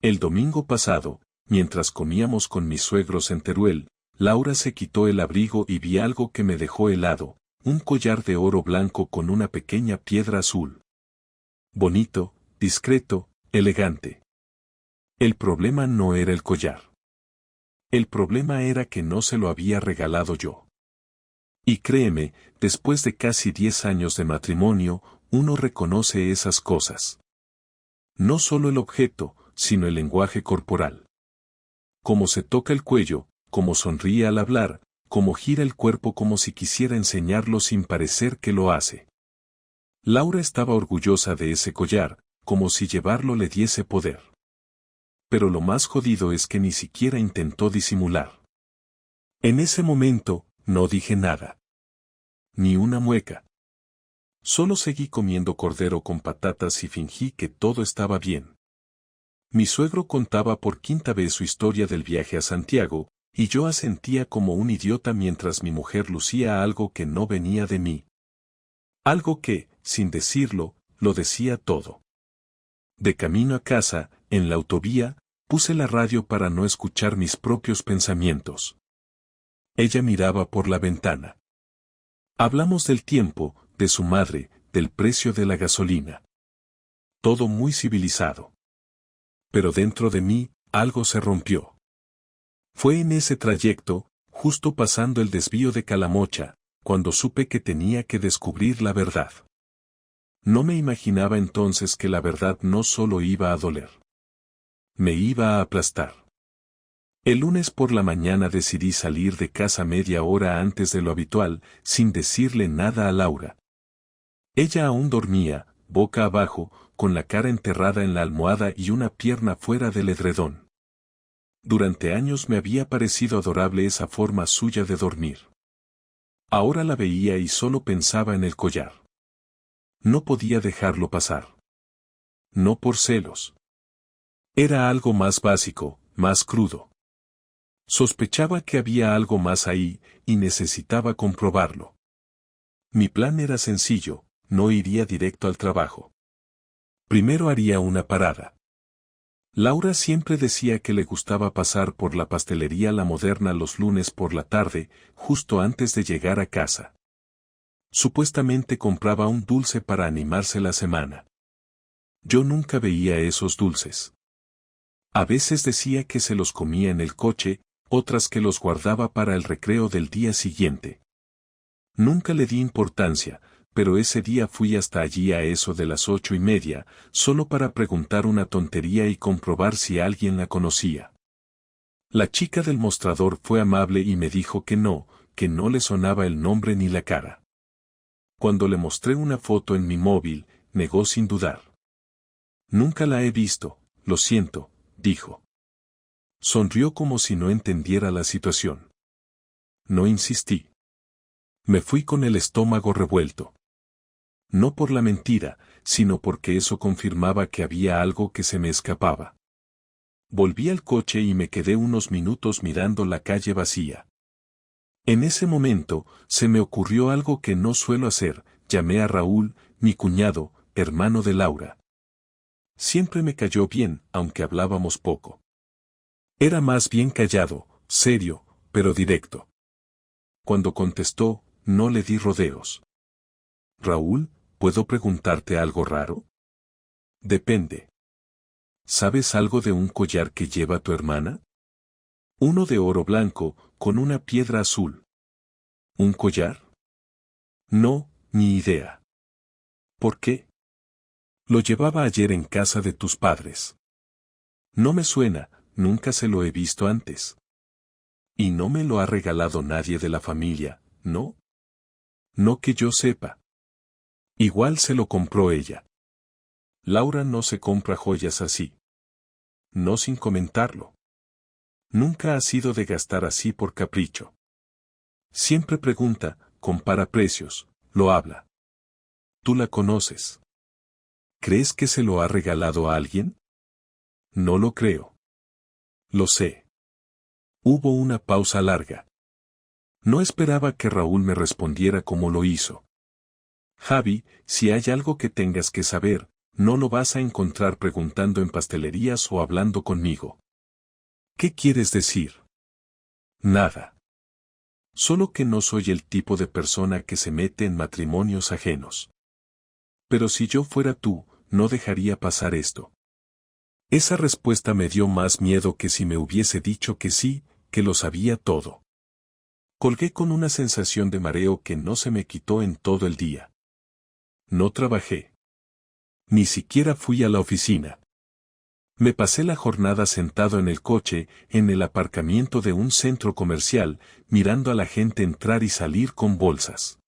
El domingo pasado, mientras comíamos con mis suegros en Teruel, Laura se quitó el abrigo y vi algo que me dejó helado, un collar de oro blanco con una pequeña piedra azul. Bonito, discreto, elegante. El problema no era el collar. El problema era que no se lo había regalado yo. Y créeme, después de casi 10 años de matrimonio, uno reconoce esas cosas. No solo el objeto, sino el lenguaje corporal. Cómo se toca el cuello, cómo sonríe al hablar, cómo gira el cuerpo como si quisiera enseñarlo sin parecer que lo hace. Laura estaba orgullosa de ese collar, como si llevarlo le diese poder. Pero lo más jodido es que ni siquiera intentó disimular. En ese momento, no dije nada. Ni una mueca. Solo seguí comiendo cordero con patatas y fingí que todo estaba bien. Mi suegro contaba por 5ª vez su historia del viaje a Santiago, y yo asentía como un idiota mientras mi mujer lucía algo que no venía de mí. Algo que, sin decirlo, lo decía todo. De camino a casa, en la autovía, puse la radio para no escuchar mis propios pensamientos. Ella miraba por la ventana. Hablamos del tiempo, de su madre, del precio de la gasolina. Todo muy civilizado. Pero dentro de mí, algo se rompió. Fue en ese trayecto, justo pasando el desvío de Calamocha, cuando supe que tenía que descubrir la verdad. No me imaginaba entonces que la verdad no solo iba a doler. Me iba a aplastar. El lunes por la mañana decidí salir de casa media hora antes de lo habitual, sin decirle nada a Laura. Ella aún dormía, boca abajo, con la cara enterrada en la almohada y una pierna fuera del edredón. Durante años me había parecido adorable esa forma suya de dormir. Ahora la veía y solo pensaba en el collar. No podía dejarlo pasar. No por celos. Era algo más básico, más crudo. Sospechaba que había algo más ahí, y necesitaba comprobarlo. Mi plan era sencillo, no iría directo al trabajo. Primero haría una parada. Laura siempre decía que le gustaba pasar por la pastelería La Moderna los lunes por la tarde, justo antes de llegar a casa. Supuestamente compraba un dulce para animarse la semana. Yo nunca veía esos dulces. A veces decía que se los comía en el coche, otras que los guardaba para el recreo del día siguiente. Nunca le di importancia, pero ese día fui hasta allí a eso de las 8:30, solo para preguntar una tontería y comprobar si alguien la conocía. La chica del mostrador fue amable y me dijo que no le sonaba el nombre ni la cara. Cuando le mostré una foto en mi móvil, negó sin dudar. Nunca la he visto, lo siento, dijo. Sonrió como si no entendiera la situación. No insistí. Me fui con el estómago revuelto. No por la mentira, sino porque eso confirmaba que había algo que se me escapaba. Volví al coche y me quedé unos minutos mirando la calle vacía. En ese momento, se me ocurrió algo que no suelo hacer, llamé a Raúl, mi cuñado, hermano de Laura. Siempre me cayó bien, aunque hablábamos poco. Era más bien callado, serio, pero directo. Cuando contestó, no le di rodeos. Raúl, ¿puedo preguntarte algo raro? Depende. ¿Sabes algo de un collar que lleva tu hermana? Uno de oro blanco, con una piedra azul. ¿Un collar? No, ni idea. ¿Por qué? Lo llevaba ayer en casa de tus padres. No me suena, nunca se lo he visto antes. Y no me lo ha regalado nadie de la familia, ¿no? No que yo sepa. Igual se lo compró ella. Laura no se compra joyas así. No sin comentarlo. Nunca ha sido de gastar así por capricho. Siempre pregunta, compara precios, lo habla. Tú la conoces. ¿Crees que se lo ha regalado a alguien? No lo creo. Lo sé. Hubo una pausa larga. No esperaba que Raúl me respondiera como lo hizo. Javi, si hay algo que tengas que saber, no lo vas a encontrar preguntando en pastelerías o hablando conmigo. ¿Qué quieres decir? Nada. Solo que no soy el tipo de persona que se mete en matrimonios ajenos. Pero si yo fuera tú, no dejaría pasar esto. Esa respuesta me dio más miedo que si me hubiese dicho que sí, que lo sabía todo. Colgué con una sensación de mareo que no se me quitó en todo el día. No trabajé. Ni siquiera fui a la oficina. Me pasé la jornada sentado en el coche, en el aparcamiento de un centro comercial, mirando a la gente entrar y salir con bolsas.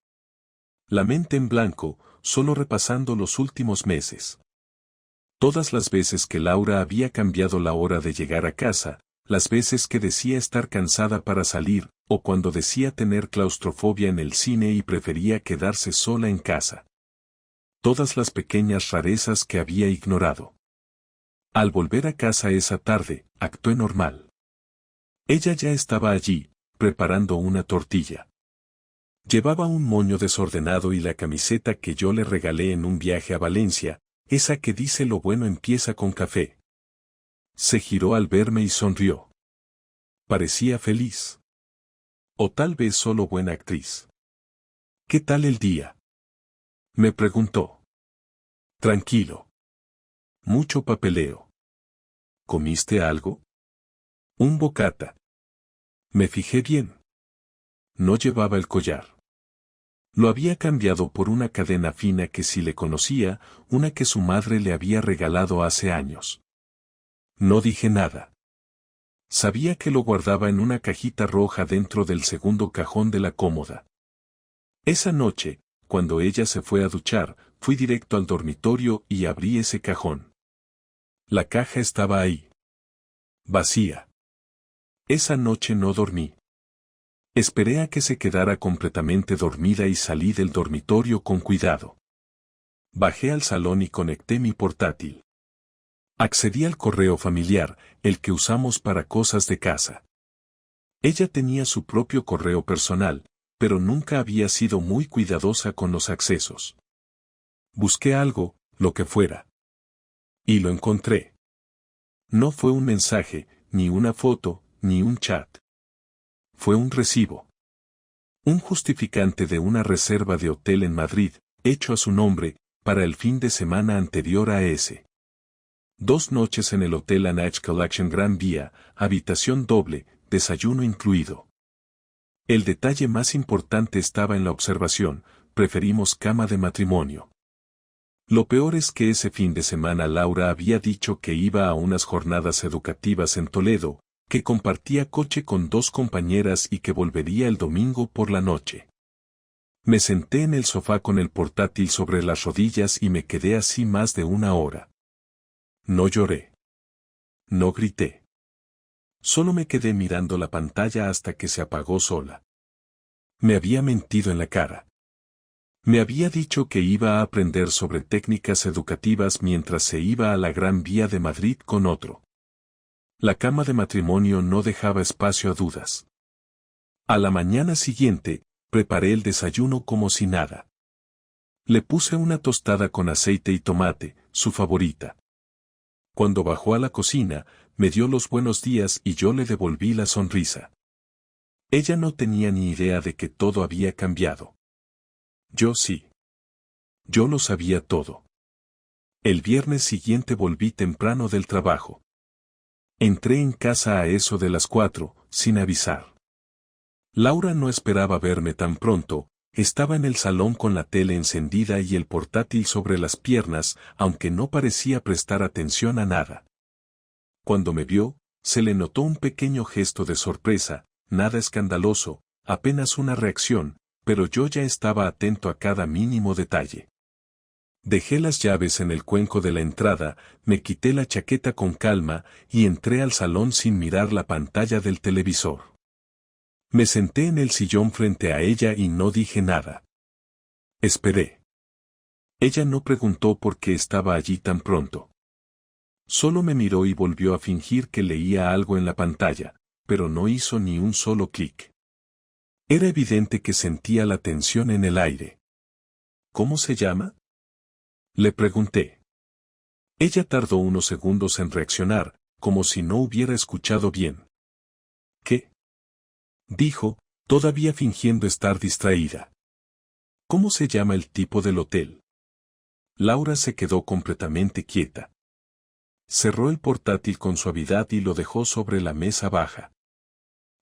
La mente en blanco, solo repasando los últimos meses. Todas las veces que Laura había cambiado la hora de llegar a casa, las veces que decía estar cansada para salir, o cuando decía tener claustrofobia en el cine y prefería quedarse sola en casa. Todas las pequeñas rarezas que había ignorado. Al volver a casa esa tarde, actué normal. Ella ya estaba allí, preparando una tortilla. Llevaba un moño desordenado y la camiseta que yo le regalé en un viaje a Valencia, esa que dice lo bueno empieza con café. Se giró al verme y sonrió. Parecía feliz. O tal vez solo buena actriz. ¿Qué tal el día? Me preguntó. Tranquilo. Mucho papeleo. ¿Comiste algo? Un bocata. Me fijé bien. No llevaba el collar. Lo había cambiado por una cadena fina que sí le conocía, una que su madre le había regalado hace años. No dije nada. Sabía que lo guardaba en una cajita roja dentro del segundo cajón de la cómoda. Esa noche, cuando ella se fue a duchar, fui directo al dormitorio y abrí ese cajón. La caja estaba ahí. Vacía. Esa noche no dormí. Esperé a que se quedara completamente dormida y salí del dormitorio con cuidado. Bajé al salón y conecté mi portátil. Accedí al correo familiar, el que usamos para cosas de casa. Ella tenía su propio correo personal, pero nunca había sido muy cuidadosa con los accesos. Busqué algo, lo que fuera. Y lo encontré. No fue un mensaje, ni una foto, ni un chat. Fue un recibo. Un justificante de una reserva de hotel en Madrid, hecho a su nombre, para el fin de semana anterior a ese. 2 noches en el Hotel Anach Collection Gran Vía, habitación doble, desayuno incluido. El detalle más importante estaba en la observación, preferimos cama de matrimonio. Lo peor es que ese fin de semana Laura había dicho que iba a unas jornadas educativas en Toledo, que compartía coche con 2 compañeras y que volvería el domingo por la noche. Me senté en el sofá con el portátil sobre las rodillas y me quedé así más de 1 hora. No lloré. No grité. Solo me quedé mirando la pantalla hasta que se apagó sola. Me había mentido en la cara. Me había dicho que iba a aprender sobre técnicas educativas mientras se iba a la Gran Vía de Madrid con otro. La cama de matrimonio no dejaba espacio a dudas. A la mañana siguiente, preparé el desayuno como si nada. Le puse una tostada con aceite y tomate, su favorita. Cuando bajó a la cocina, me dio los buenos días y yo le devolví la sonrisa. Ella no tenía ni idea de que todo había cambiado. Yo sí. Yo lo sabía todo. El viernes siguiente volví temprano del trabajo. Entré en casa a eso de las 4, sin avisar. Laura no esperaba verme tan pronto, estaba en el salón con la tele encendida y el portátil sobre las piernas, aunque no parecía prestar atención a nada. Cuando me vio, se le notó un pequeño gesto de sorpresa, nada escandaloso, apenas una reacción, pero yo ya estaba atento a cada mínimo detalle. Dejé las llaves en el cuenco de la entrada, me quité la chaqueta con calma y entré al salón sin mirar la pantalla del televisor. Me senté en el sillón frente a ella y no dije nada. Esperé. Ella no preguntó por qué estaba allí tan pronto. Solo me miró y volvió a fingir que leía algo en la pantalla, pero no hizo ni un solo clic. Era evidente que sentía la tensión en el aire. ¿Cómo se llama? Le pregunté. Ella tardó unos segundos en reaccionar, como si no hubiera escuchado bien. ¿Qué? Dijo, todavía fingiendo estar distraída. ¿Cómo se llama el tipo del hotel? Laura se quedó completamente quieta. Cerró el portátil con suavidad y lo dejó sobre la mesa baja.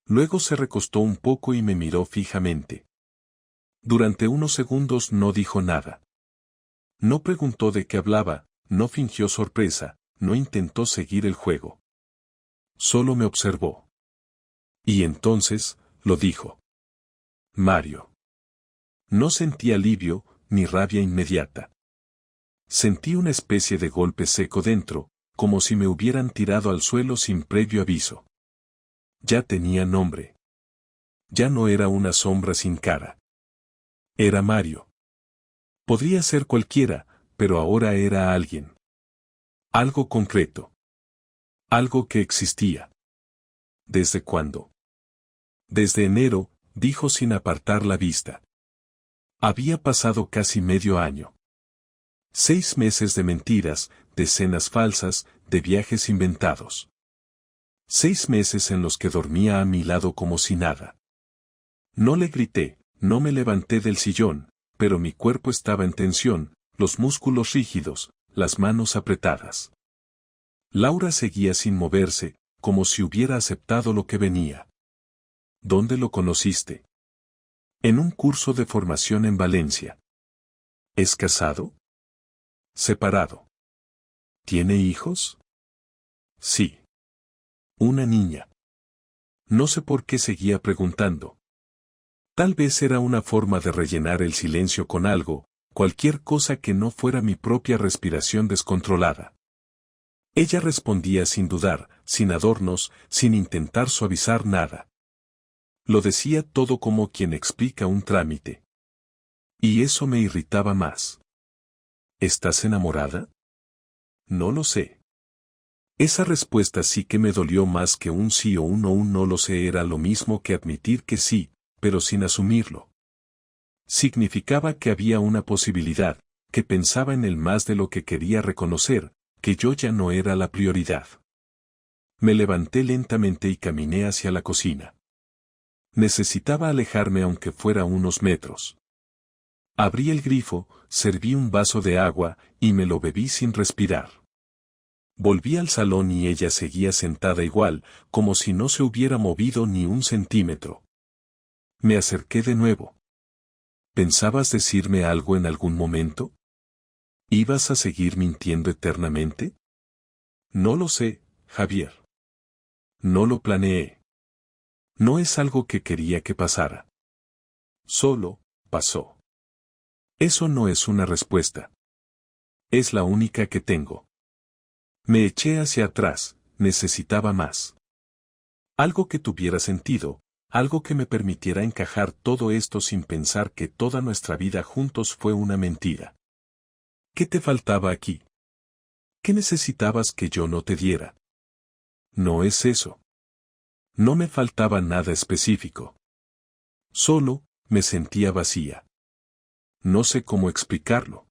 Luego se recostó un poco y me miró fijamente. Durante unos segundos no dijo nada. No preguntó de qué hablaba, no fingió sorpresa, no intentó seguir el juego. Solo me observó. Y entonces, lo dijo. Mario. No sentí alivio, ni rabia inmediata. Sentí una especie de golpe seco dentro, como si me hubieran tirado al suelo sin previo aviso. Ya tenía nombre. Ya no era una sombra sin cara. Era Mario. Podría ser cualquiera, pero ahora era alguien. Algo concreto. Algo que existía. ¿Desde cuándo? Desde enero, dijo sin apartar la vista. Había pasado casi medio año. 6 meses de mentiras, de escenas falsas, de viajes inventados. 6 meses en los que dormía a mi lado como si nada. No le grité, no me levanté del sillón, pero mi cuerpo estaba en tensión, los músculos rígidos, las manos apretadas. Laura seguía sin moverse, como si hubiera aceptado lo que venía. ¿Dónde lo conociste? En un curso de formación en Valencia. ¿Es casado? Separado. ¿Tiene hijos? Sí. Una niña. No sé por qué seguía preguntando. Tal vez era una forma de rellenar el silencio con algo, cualquier cosa que no fuera mi propia respiración descontrolada. Ella respondía sin dudar, sin adornos, sin intentar suavizar nada. Lo decía todo como quien explica un trámite. Y eso me irritaba más. ¿Estás enamorada? No lo sé. Esa respuesta sí que me dolió más que un sí o un no lo sé, era lo mismo que admitir que sí, pero sin asumirlo. Significaba que había una posibilidad, que pensaba en él más de lo que quería reconocer, que yo ya no era la prioridad. Me levanté lentamente y caminé hacia la cocina. Necesitaba alejarme aunque fuera unos metros. Abrí el grifo, serví un vaso de agua, y me lo bebí sin respirar. Volví al salón y ella seguía sentada igual, como si no se hubiera movido ni un centímetro. Me acerqué de nuevo. ¿Pensabas decirme algo en algún momento? ¿Ibas a seguir mintiendo eternamente? No lo sé, Javier. No lo planeé. No es algo que quería que pasara. Solo, pasó. Eso no es una respuesta. Es la única que tengo. Me eché hacia atrás, necesitaba más. Algo que tuviera sentido, algo que me permitiera encajar todo esto sin pensar que toda nuestra vida juntos fue una mentira. ¿Qué te faltaba aquí? ¿Qué necesitabas que yo no te diera? No es eso. No me faltaba nada específico. Solo, me sentía vacía. No sé cómo explicarlo.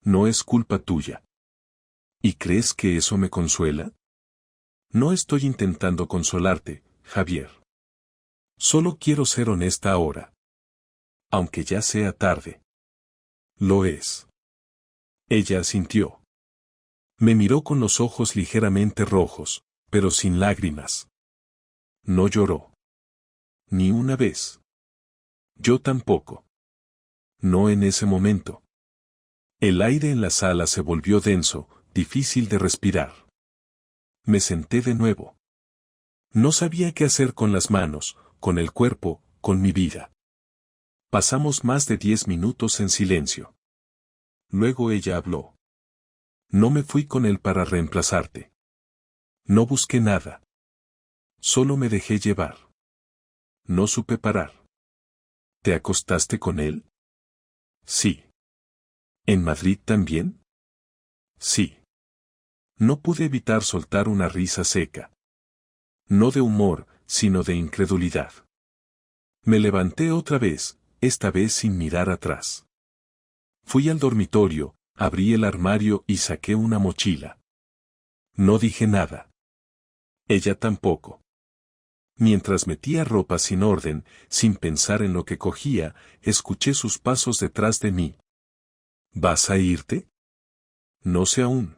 No es culpa tuya. ¿Y crees que eso me consuela? No estoy intentando consolarte, Javier. Solo quiero ser honesta ahora. Aunque ya sea tarde. Lo es. Ella asintió. Me miró con los ojos ligeramente rojos, pero sin lágrimas. No lloró. Ni una vez. Yo tampoco. No en ese momento. El aire en la sala se volvió denso, difícil de respirar. Me senté de nuevo. No sabía qué hacer con las manos, con el cuerpo, con mi vida. Pasamos más de 10 minutos en silencio. Luego ella habló. No me fui con él para reemplazarte. No busqué nada. Solo me dejé llevar. No supe parar. ¿Te acostaste con él? Sí. ¿En Madrid también? Sí. No pude evitar soltar una risa seca. No de humor, sino de incredulidad. Me levanté otra vez, esta vez sin mirar atrás. Fui al dormitorio, Abrí el armario y saqué una mochila. No dije nada. Ella tampoco. Mientras metía ropa sin orden, sin pensar en lo que cogía, escuché sus pasos detrás de mí. ¿Vas a irte? No sé aún.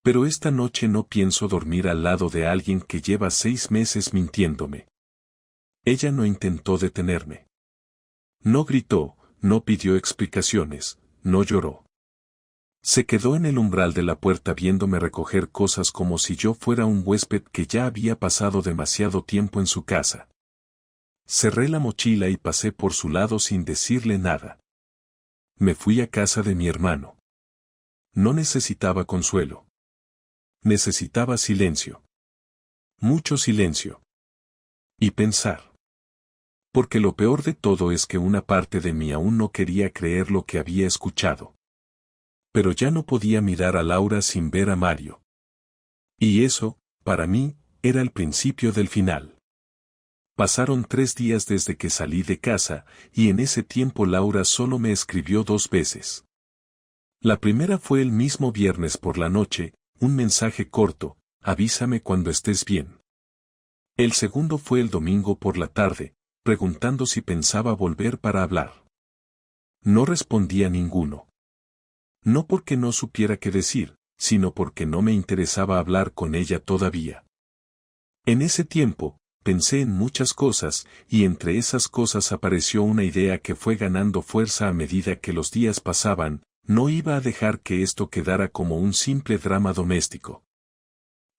Pero esta noche no pienso dormir al lado de alguien que lleva 6 meses mintiéndome. Ella no intentó detenerme. No gritó, no pidió explicaciones, no lloró. Se quedó en el umbral de la puerta viéndome recoger cosas como si yo fuera un huésped que ya había pasado demasiado tiempo en su casa. Cerré la mochila y pasé por su lado sin decirle nada. Me fui a casa de mi hermano. No necesitaba consuelo. Necesitaba silencio. Mucho silencio. Y pensar. Porque lo peor de todo es que una parte de mí aún no quería creer lo que había escuchado. Pero ya no podía mirar a Laura sin ver a Mario. Y eso, para mí, era el principio del final. Pasaron 3 días desde que salí de casa, y en ese tiempo Laura solo me escribió 2 veces. La primera fue el mismo viernes por la noche, un mensaje corto, avísame cuando estés bien. El segundo fue el domingo por la tarde, preguntando si pensaba volver para hablar. No respondí a ninguno. No porque no supiera qué decir, sino porque no me interesaba hablar con ella todavía. En ese tiempo, pensé en muchas cosas, y entre esas cosas apareció una idea que fue ganando fuerza a medida que los días pasaban. No iba a dejar que esto quedara como un simple drama doméstico.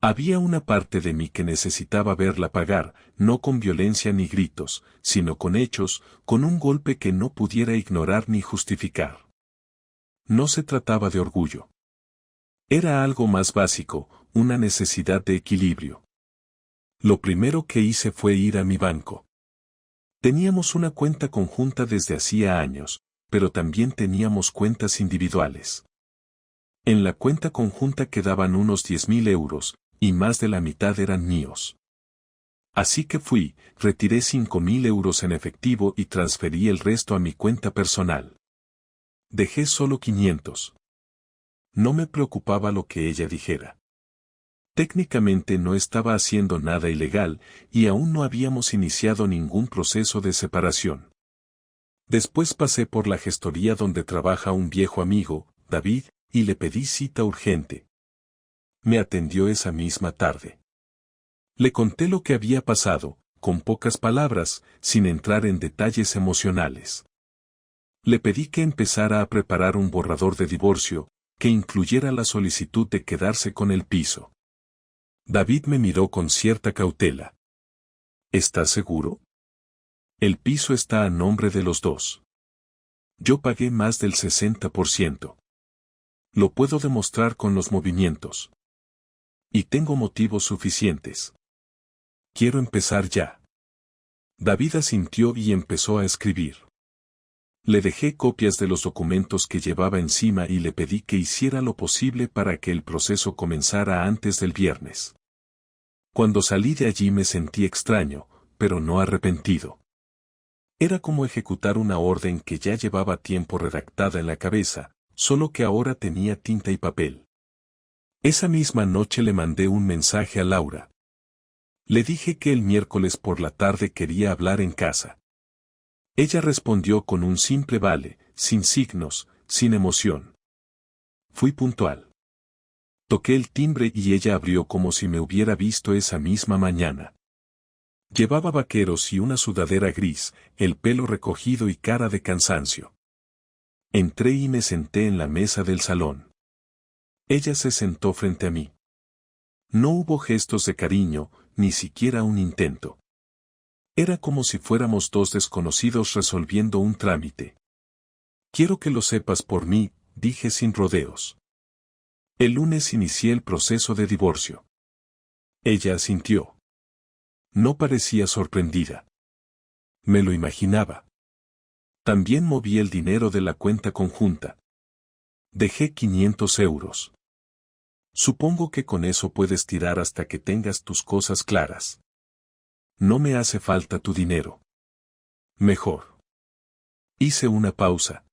Había una parte de mí que necesitaba verla pagar, no con violencia ni gritos, sino con hechos, con un golpe que no pudiera ignorar ni justificar. No se trataba de orgullo. Era algo más básico, una necesidad de equilibrio. Lo primero que hice fue ir a mi banco. Teníamos una cuenta conjunta desde hacía años, pero también teníamos cuentas individuales. En la cuenta conjunta quedaban unos 10.000 euros, y más de la mitad eran míos. Así que fui, retiré 5.000 euros en efectivo y transferí el resto a mi cuenta personal. Dejé solo 500. No me preocupaba lo que ella dijera. Técnicamente no estaba haciendo nada ilegal, y aún no habíamos iniciado ningún proceso de separación. Después pasé por la gestoría donde trabaja un viejo amigo, David, y le pedí cita urgente. Me atendió esa misma tarde. Le conté lo que había pasado, con pocas palabras, sin entrar en detalles emocionales. Le pedí que empezara a preparar un borrador de divorcio, que incluyera la solicitud de quedarse con el piso. David me miró con cierta cautela. ¿Estás seguro? El piso está a nombre de los dos. Yo pagué más del 60%. Lo puedo demostrar con los movimientos. Y tengo motivos suficientes. Quiero empezar ya. David asintió y empezó a escribir. Le dejé copias de los documentos que llevaba encima y le pedí que hiciera lo posible para que el proceso comenzara antes del viernes. Cuando salí de allí me sentí extraño, pero no arrepentido. Era como ejecutar una orden que ya llevaba tiempo redactada en la cabeza, solo que ahora tenía tinta y papel. Esa misma noche le mandé un mensaje a Laura. Le dije que el miércoles por la tarde quería hablar en casa. Ella respondió con un simple vale, sin signos, sin emoción. Fui puntual. Toqué el timbre y ella abrió como si me hubiera visto esa misma mañana. Llevaba vaqueros y una sudadera gris, el pelo recogido y cara de cansancio. Entré y me senté en la mesa del salón. Ella se sentó frente a mí. No hubo gestos de cariño, ni siquiera un intento. Era como si fuéramos dos desconocidos resolviendo un trámite. Quiero que lo sepas por mí, dije sin rodeos. El lunes inicié el proceso de divorcio. Ella asintió. No parecía sorprendida. Me lo imaginaba. También moví el dinero de la cuenta conjunta. Dejé 500 euros. Supongo que con eso puedes tirar hasta que tengas tus cosas claras. No me hace falta tu dinero. Mejor. Hice una pausa.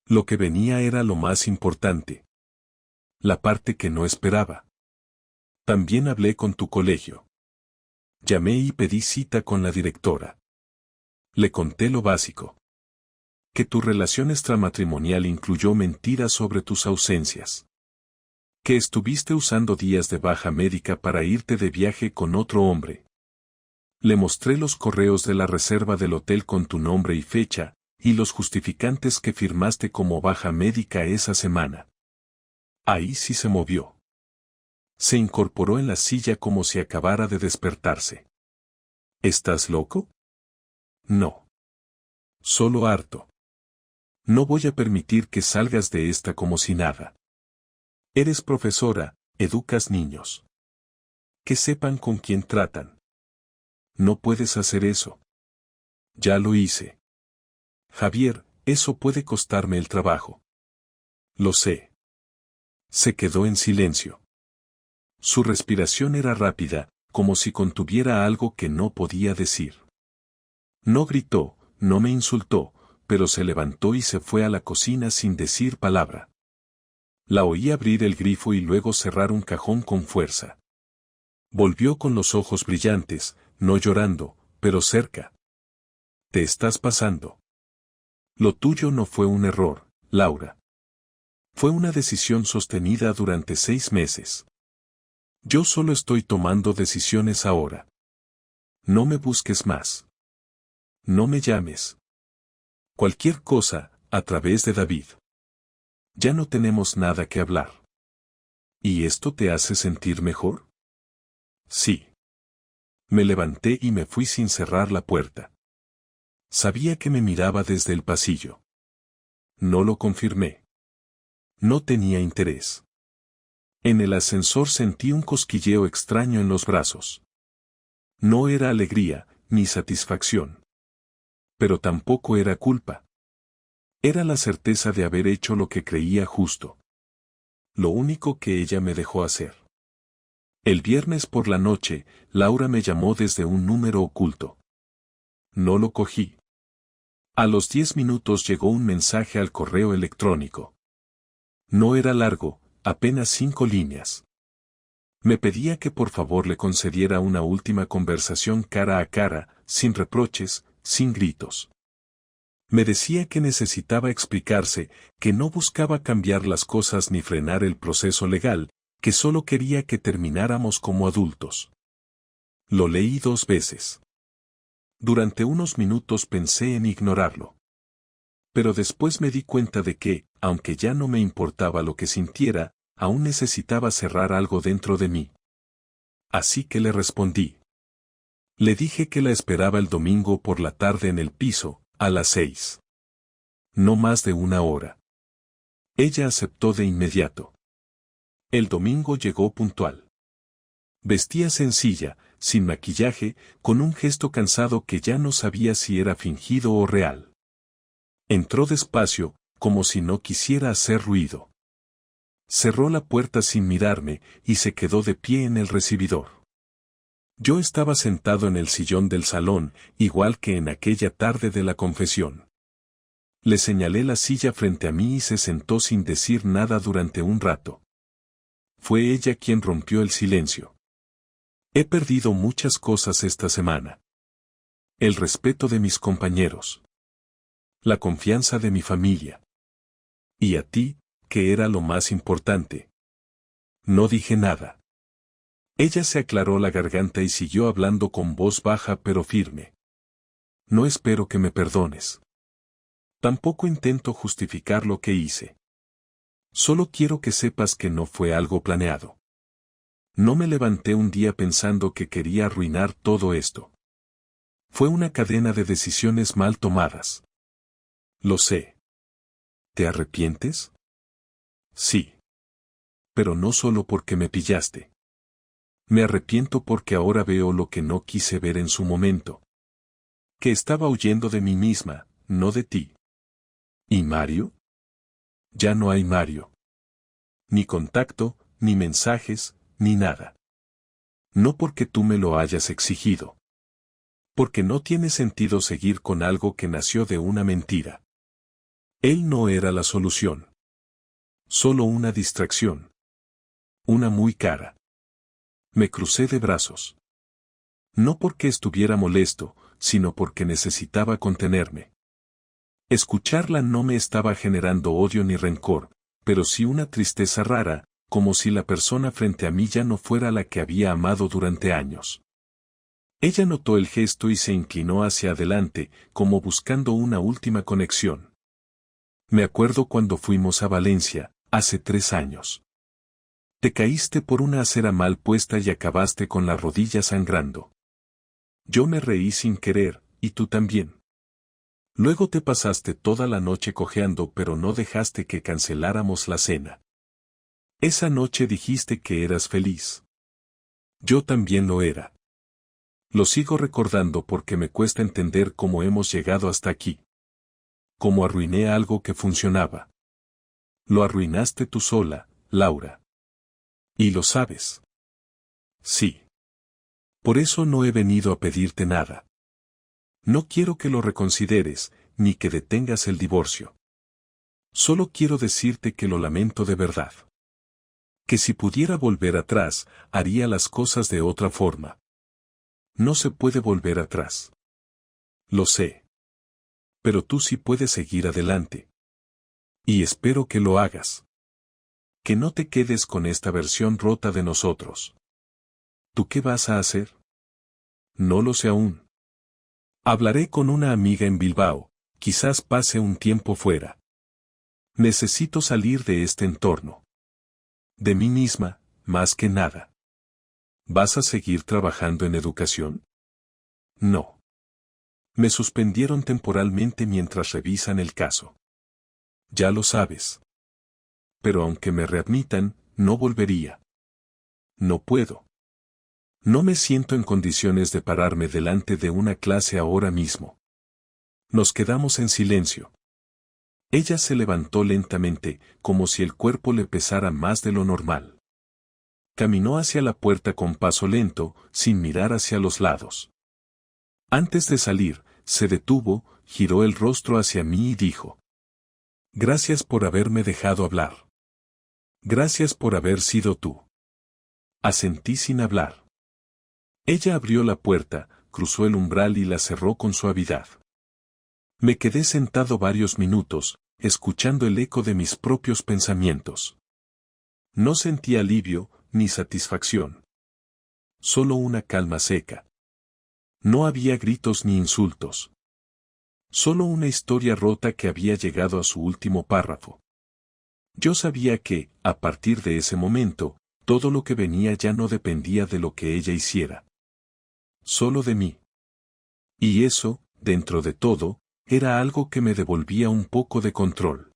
Lo que venía era lo más importante. La parte que no esperaba. También hablé con tu colegio. Llamé y pedí cita con la directora. Le conté lo básico. Que tu relación extramatrimonial incluyó mentiras sobre tus ausencias. Que estuviste usando días de baja médica para irte de viaje con otro hombre. Le mostré los correos de la reserva del hotel con tu nombre y fecha, y los justificantes que firmaste como baja médica esa semana. Ahí sí se movió. Se incorporó en la silla como si acabara de despertarse. ¿Estás loco? No. Solo harto. No voy a permitir que salgas de esta como si nada. Eres profesora, educas niños. Que sepan con quién tratan. No puedes hacer eso. Ya lo hice. Javier, eso puede costarme el trabajo. Lo sé. Se quedó en silencio. Su respiración era rápida, como si contuviera algo que no podía decir. No gritó, no me insultó, pero se levantó y se fue a la cocina sin decir palabra. La oí abrir el grifo y luego cerrar un cajón con fuerza. Volvió con los ojos brillantes, no llorando, pero cerca. Te estás pasando. Lo tuyo no fue un error, Laura. Fue una decisión sostenida durante 6 meses. Yo solo estoy tomando decisiones ahora. No me busques más. No me llames. Cualquier cosa, a través de David. Ya no tenemos nada que hablar. ¿Y esto te hace sentir mejor? Sí. Me levanté y me fui sin cerrar la puerta. Sabía que me miraba desde el pasillo. No lo confirmé. No tenía interés. En el ascensor sentí un cosquilleo extraño en los brazos. No era alegría, ni satisfacción. Pero tampoco era culpa. Era la certeza de haber hecho lo que creía justo. Lo único que ella me dejó hacer. El viernes por la noche, Laura me llamó desde un número oculto. No lo cogí. A los 10 minutos llegó un mensaje al correo electrónico. No era largo, apenas 5 líneas. Me pedía que por favor le concediera una última conversación cara a cara, sin reproches, sin gritos. Me decía que necesitaba explicarse, que no buscaba cambiar las cosas ni frenar el proceso legal, que solo quería que termináramos como adultos. Lo leí 2 veces. Durante unos minutos pensé en ignorarlo. Pero después me di cuenta de que, aunque ya no me importaba lo que sintiera, aún necesitaba cerrar algo dentro de mí. Así que le respondí. Le dije que la esperaba el domingo por la tarde en el piso, a las 6. No más de 1 hora. Ella aceptó de inmediato. El domingo llegó puntual. Vestía sencilla, sin maquillaje, con un gesto cansado que ya no sabía si era fingido o real. Entró despacio, como si no quisiera hacer ruido. Cerró la puerta sin mirarme y se quedó de pie en el recibidor. Yo estaba sentado en el sillón del salón, igual que en aquella tarde de la confesión. Le señalé la silla frente a mí y se sentó sin decir nada durante un rato. Fue ella quien rompió el silencio. He perdido muchas cosas esta semana. El respeto de mis compañeros. La confianza de mi familia. Y a ti, que era lo más importante. No dije nada. Ella se aclaró la garganta y siguió hablando con voz baja pero firme. No espero que me perdones. Tampoco intento justificar lo que hice. Solo quiero que sepas que no fue algo planeado. No me levanté un día pensando que quería arruinar todo esto. Fue una cadena de decisiones mal tomadas. Lo sé. ¿Te arrepientes? Sí. Pero no solo porque me pillaste. Me arrepiento porque ahora veo lo que no quise ver en su momento. Que estaba huyendo de mí misma, no de ti. ¿Y Mario? Ya no hay Mario. Ni contacto, ni mensajes, ni nada. No porque tú me lo hayas exigido. Porque no tiene sentido seguir con algo que nació de una mentira. Él no era la solución. Solo una distracción. Una muy cara. Me crucé de brazos. No porque estuviera molesto, sino porque necesitaba contenerme. Escucharla no me estaba generando odio ni rencor, pero sí una tristeza rara, como si la persona frente a mí ya no fuera la que había amado durante años. Ella notó el gesto y se inclinó hacia adelante, como buscando una última conexión. Me acuerdo cuando fuimos a Valencia, hace 3 años. Te caíste por una acera mal puesta y acabaste con la rodilla sangrando. Yo me reí sin querer, y tú también. Luego te pasaste toda la noche cojeando pero no dejaste que canceláramos la cena. Esa noche dijiste que eras feliz. Yo también lo era. Lo sigo recordando porque me cuesta entender cómo hemos llegado hasta aquí. Cómo arruiné algo que funcionaba. Lo arruinaste tú sola, Laura. Y lo sabes. Sí. Por eso no he venido a pedirte nada. No quiero que lo reconsideres, ni que detengas el divorcio. Solo quiero decirte que lo lamento de verdad. Que si pudiera volver atrás, haría las cosas de otra forma. No se puede volver atrás. Lo sé. Pero tú sí puedes seguir adelante. Y espero que lo hagas. Que no te quedes con esta versión rota de nosotros. ¿Tú qué vas a hacer? No lo sé aún. Hablaré con una amiga en Bilbao, quizás pase un tiempo fuera. Necesito salir de este entorno. De mí misma, más que nada. ¿Vas a seguir trabajando en educación? No. Me suspendieron temporalmente mientras revisan el caso. Ya lo sabes. Pero aunque me readmitan, no volvería. No puedo. No me siento en condiciones de pararme delante de una clase ahora mismo. Nos quedamos en silencio. Ella se levantó lentamente, como si el cuerpo le pesara más de lo normal. Caminó hacia la puerta con paso lento, sin mirar hacia los lados. Antes de salir, se detuvo, giró el rostro hacia mí y dijo: Gracias por haberme dejado hablar. Gracias por haber sido tú. Asentí sin hablar. Ella abrió la puerta, cruzó el umbral y la cerró con suavidad. Me quedé sentado varios minutos, escuchando el eco de mis propios pensamientos. No sentí alivio, ni satisfacción. Solo una calma seca. No había gritos ni insultos. Solo una historia rota que había llegado a su último párrafo. Yo sabía que, a partir de ese momento, todo lo que venía ya no dependía de lo que ella hiciera. Solo de mí. Y eso, dentro de todo, era algo que me devolvía un poco de control.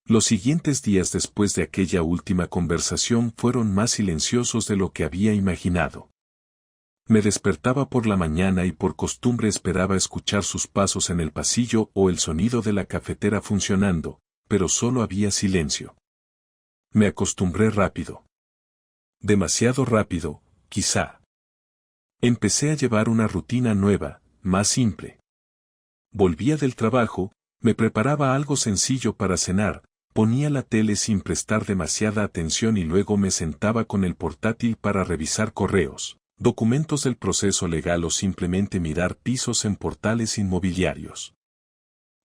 Los siguientes días después de aquella última conversación fueron más silenciosos de lo que había imaginado. Me despertaba por la mañana y por costumbre esperaba escuchar sus pasos en el pasillo o el sonido de la cafetera funcionando, pero solo había silencio. Me acostumbré rápido. Demasiado rápido, quizá. Empecé a llevar una rutina nueva, más simple. Volvía del trabajo, me preparaba algo sencillo para cenar, ponía la tele sin prestar demasiada atención y luego me sentaba con el portátil para revisar correos, documentos del proceso legal o simplemente mirar pisos en portales inmobiliarios.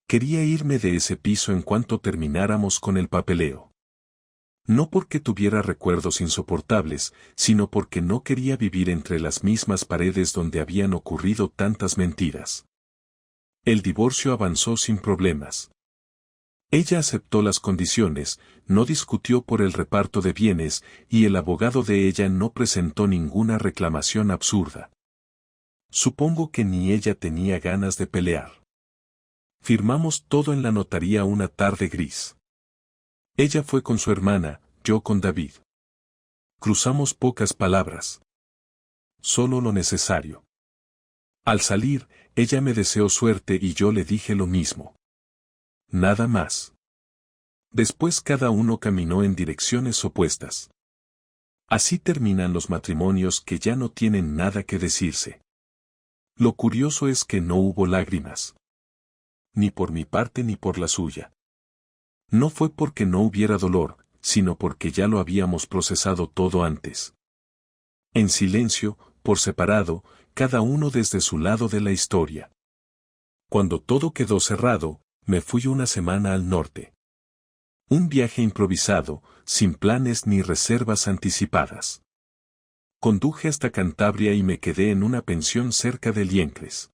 Quería irme de ese piso en cuanto termináramos con el papeleo. No porque tuviera recuerdos insoportables, sino porque no quería vivir entre las mismas paredes donde habían ocurrido tantas mentiras. El divorcio avanzó sin problemas. Ella aceptó las condiciones, no discutió por el reparto de bienes, y el abogado de ella no presentó ninguna reclamación absurda. Supongo que ni ella tenía ganas de pelear. Firmamos todo en la notaría una tarde gris. Ella fue con su hermana, yo con David. Cruzamos pocas palabras. Solo lo necesario. Al salir, ella me deseó suerte y yo le dije lo mismo. Nada más. Después cada uno caminó en direcciones opuestas. Así terminan los matrimonios que ya no tienen nada que decirse. Lo curioso es que no hubo lágrimas. Ni por mi parte ni por la suya. No fue porque no hubiera dolor, sino porque ya lo habíamos procesado todo antes. En silencio, por separado, cada uno desde su lado de la historia. Cuando todo quedó cerrado, me fui una semana al norte. Un viaje improvisado, sin planes ni reservas anticipadas. Conduje hasta Cantabria y me quedé en una pensión cerca de Liencres.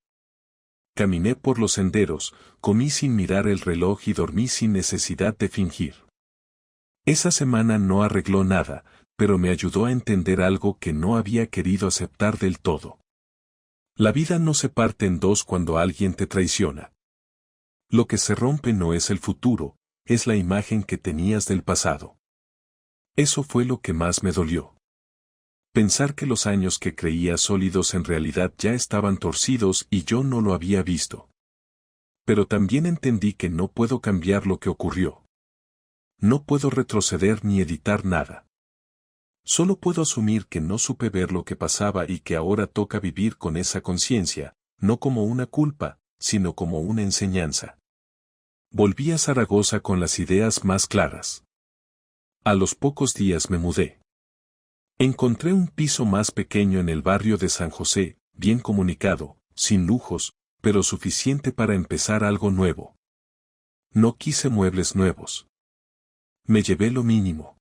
Caminé por los senderos, comí sin mirar el reloj y dormí sin necesidad de fingir. Esa semana no arregló nada, pero me ayudó a entender algo que no había querido aceptar del todo. La vida no se parte en dos cuando alguien te traiciona. Lo que se rompe no es el futuro, es la imagen que tenías del pasado. Eso fue lo que más me dolió. Pensar que los años que creía sólidos en realidad ya estaban torcidos y yo no lo había visto. Pero también entendí que no puedo cambiar lo que ocurrió. No puedo retroceder ni editar nada. Solo puedo asumir que no supe ver lo que pasaba y que ahora toca vivir con esa conciencia, no como una culpa, sino como una enseñanza. Volví a Zaragoza con las ideas más claras. A los pocos días me mudé. Encontré un piso más pequeño en el barrio de San José, bien comunicado, sin lujos, pero suficiente para empezar algo nuevo. No quise muebles nuevos. Me llevé lo mínimo.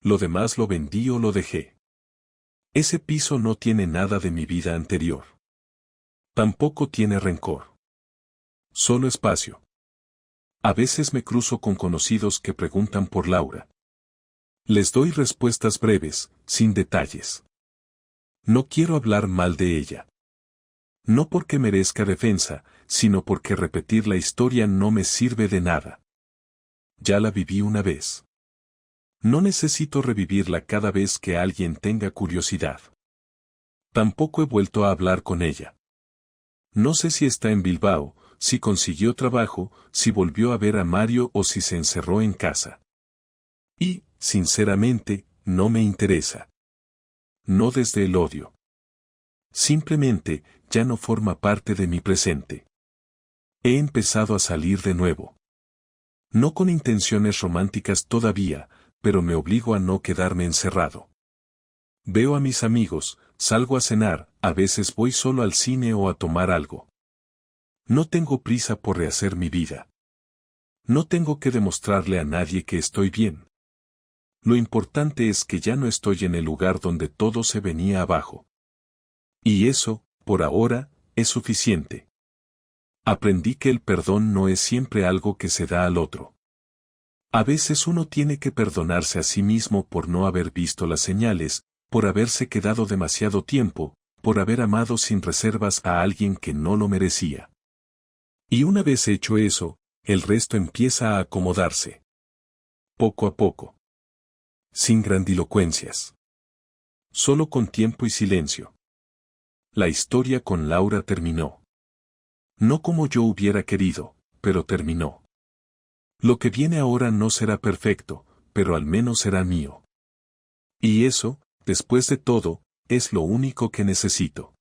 Lo demás lo vendí o lo dejé. Ese piso no tiene nada de mi vida anterior. Tampoco tiene rencor. Solo espacio. A veces me cruzo con conocidos que preguntan por Laura. Les doy respuestas breves, sin detalles. No quiero hablar mal de ella. No porque merezca defensa, sino porque repetir la historia no me sirve de nada. Ya la viví una vez. No necesito revivirla cada vez que alguien tenga curiosidad. Tampoco he vuelto a hablar con ella. No sé si está en Bilbao, si consiguió trabajo, si volvió a ver a Mario o si se encerró en casa. Y, sinceramente, no me interesa. No desde el odio. Simplemente, ya no forma parte de mi presente. He empezado a salir de nuevo. No con intenciones románticas todavía, pero me obligo a no quedarme encerrado. Veo a mis amigos, salgo a cenar, a veces voy solo al cine o a tomar algo. No tengo prisa por rehacer mi vida. No tengo que demostrarle a nadie que estoy bien. Lo importante es que ya no estoy en el lugar donde todo se venía abajo. Y eso, por ahora, es suficiente. Aprendí que el perdón no es siempre algo que se da al otro. A veces uno tiene que perdonarse a sí mismo por no haber visto las señales, por haberse quedado demasiado tiempo, por haber amado sin reservas a alguien que no lo merecía. Y una vez hecho eso, el resto empieza a acomodarse. Poco a poco. Sin grandilocuencias. Solo con tiempo y silencio. La historia con Laura terminó. No como yo hubiera querido, pero terminó. Lo que viene ahora no será perfecto, pero al menos será mío. Y eso, después de todo, es lo único que necesito.